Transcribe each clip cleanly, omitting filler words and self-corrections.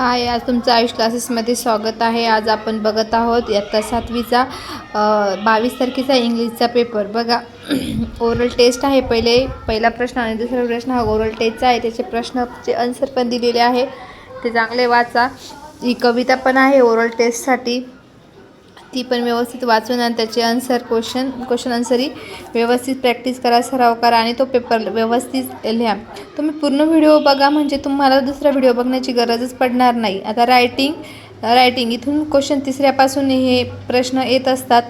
हाय, आज तुमचं आयुष क्लासेसमध्ये स्वागत आहे। आज आपण बघत आहोत इयत्ता 7वीचा 22 तारखेचा इंग्लिशचा पेपर। बघा ओरल टेस्ट आहे। पहिला प्रश्न आणि दुसरा प्रश्न हा ओरल टेस्टचा आहे। त्याचे प्रश्नाचे आन्सर पण दिलेले आहे, ते चांगले वाचा। ही कविता पण आहे ओरल टेस्टसाठी, ती पण व्यवस्थित वाचून आणि त्याचे आन्सर क्वेश्चन आन्सर व्यवस्थित प्रॅक्टिस करा, सराव करा आणि तो पेपर व्यवस्थित लिहा। तुम्ही पूर्ण व्हिडिओ बघा, म्हणजे तुम्हाला दुसरा व्हिडिओ बघण्याची गरजच पडणार नाही। आता रायटिंग इथून क्वेश्चन 3ऱ्यापासून हे प्रश्न येत असतात।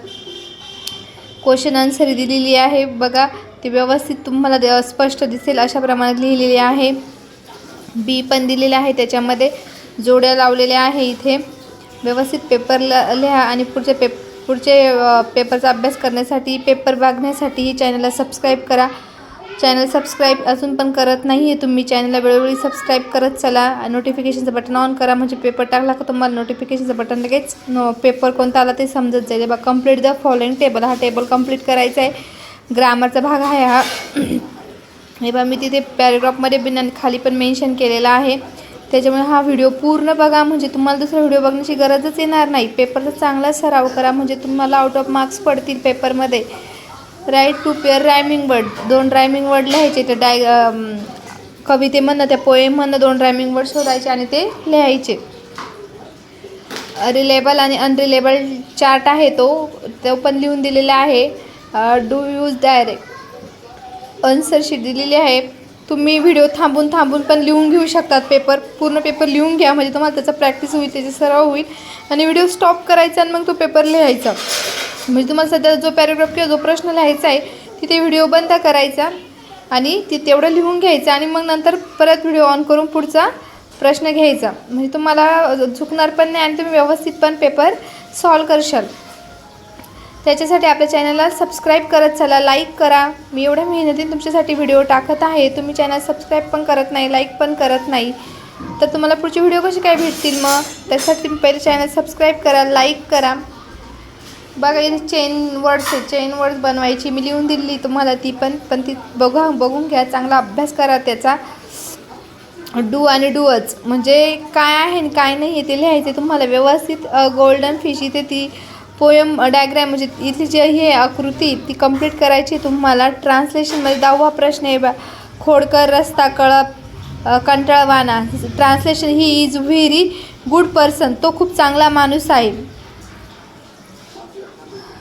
क्वेश्चन आन्सर दिलेली आहे बघा, ते व्यवस्थित तुम्हाला स्पष्ट दिसेल अशा प्रमाणे लिहिलेले आहे। बी पण दिलेले आहे, त्याच्यामध्ये जोड्या लावलेल्या आहे। इथे व्यवस्थित पेपर लिहा आणि पुढचे पेपरचा अभ्यास करण्यासाठी, पेपर बघण्यासाठी ही चॅनलला सबस्क्राईब करा। चॅनल सबस्क्राईब अजून पण करत नाही आहे तुम्ही, चॅनलला वेळोवेळी सबस्क्राईब करत चला। नोटिफिकेशनचं बटन ऑन करा, म्हणजे पेपर टाकला का तुम्हाला नोटिफिकेशनचं बटन लगेच पेपर कोणता आला ते समजत जाईल। बघा कंप्लीट द फॉलोइंग टेबल, हा टेबल कंप्लीट करायचा आहे। ग्रामरचा भाग आहे हा। हे बघा मी तिथे पॅरेग्राफमध्ये बिन आणि खाली पण मेन्शन केलेला आहे। त्याच्यामुळे हा व्हिडिओ पूर्ण बघा, म्हणजे तुम्हाला दुसरा व्हिडिओ बघण्याची गरजच येणार नाही। पेपरचा चांगला सराव करा, म्हणजे तुम्हाला आउट ऑफ मार्क्स पडतील पेपरमध्ये। Write to pair rhyming word, 2 rhyming word लिहायचे। ते कवितेमधनं, त्या पोएममधनं 2 रायमिंग वर्ड शोधायचे आणि ते लिहायचे। रिलेबल आणि अनरिलेबल चार्ट आहे, तो पण लिहून दिलेला आहे। Do use direct answer sheet दिलेली आहे। तुम्ही व्हिडिओ थांबून पण लिहून घेऊ शकतात। पूर्ण पेपर लिहून घ्या, म्हणजे तुम्हाला त्याचा प्रॅक्टिस होईल, त्याचा सराव होईल। आणि व्हिडिओ स्टॉप करायचा आणि मग तो पेपर लिहायचा। म्हणजे तुम्हाला सध्या जो पॅरेग्राफ किंवा जो प्रश्न लिहायचा आहे तिथे व्हिडिओ बंद करायचा आणि तेवढं लिहून घ्यायचं आणि मग नंतर परत व्हिडिओ ऑन करून पुढचा प्रश्न घ्यायचा। म्हणजे तुम्हाला चुकणार पण नाही आणि तुम्ही व्यवस्थित पण पेपर सॉल्व करशाल। त्याच्यासाठी आपल्या चॅनलला सबस्क्राईब करत चला, लाईक करा। मी एवढ्या मेहनतीने तुमच्यासाठी व्हिडिओ टाकत आहे, तुम्ही चॅनल सबस्क्राईब पण करत नाही, लाईक पण करत नाही, तर तुम्हाला पुढचे व्हिडिओ कसे काय भेटतील मग? त्यासाठी तुम्ही पहिले चॅनल सबस्क्राईब करा, लाईक करा। बघा इथे चेन वर्ड्स बनवायची मी लिहून दिली तुम्हाला, ती ती बघून घ्या, चांगला अभ्यास करा त्याचा। डू आणि डूअच म्हणजे काय आहे आणि काय नाही आहे ते लिहायचे तुम्हाला व्यवस्थित। गोल्डन फिश, इथे ती पोएम डायग्राम, म्हणजे इथली जी ही आकृती ती कंप्लीट करायची तुम्हाला। ट्रान्सलेशनमध्ये 10वा प्रश्न आहे, खोडकर रस्ता कळप कंटाळवाणा। Translation, he is very good person, तो खूप चांगला माणूस आहे।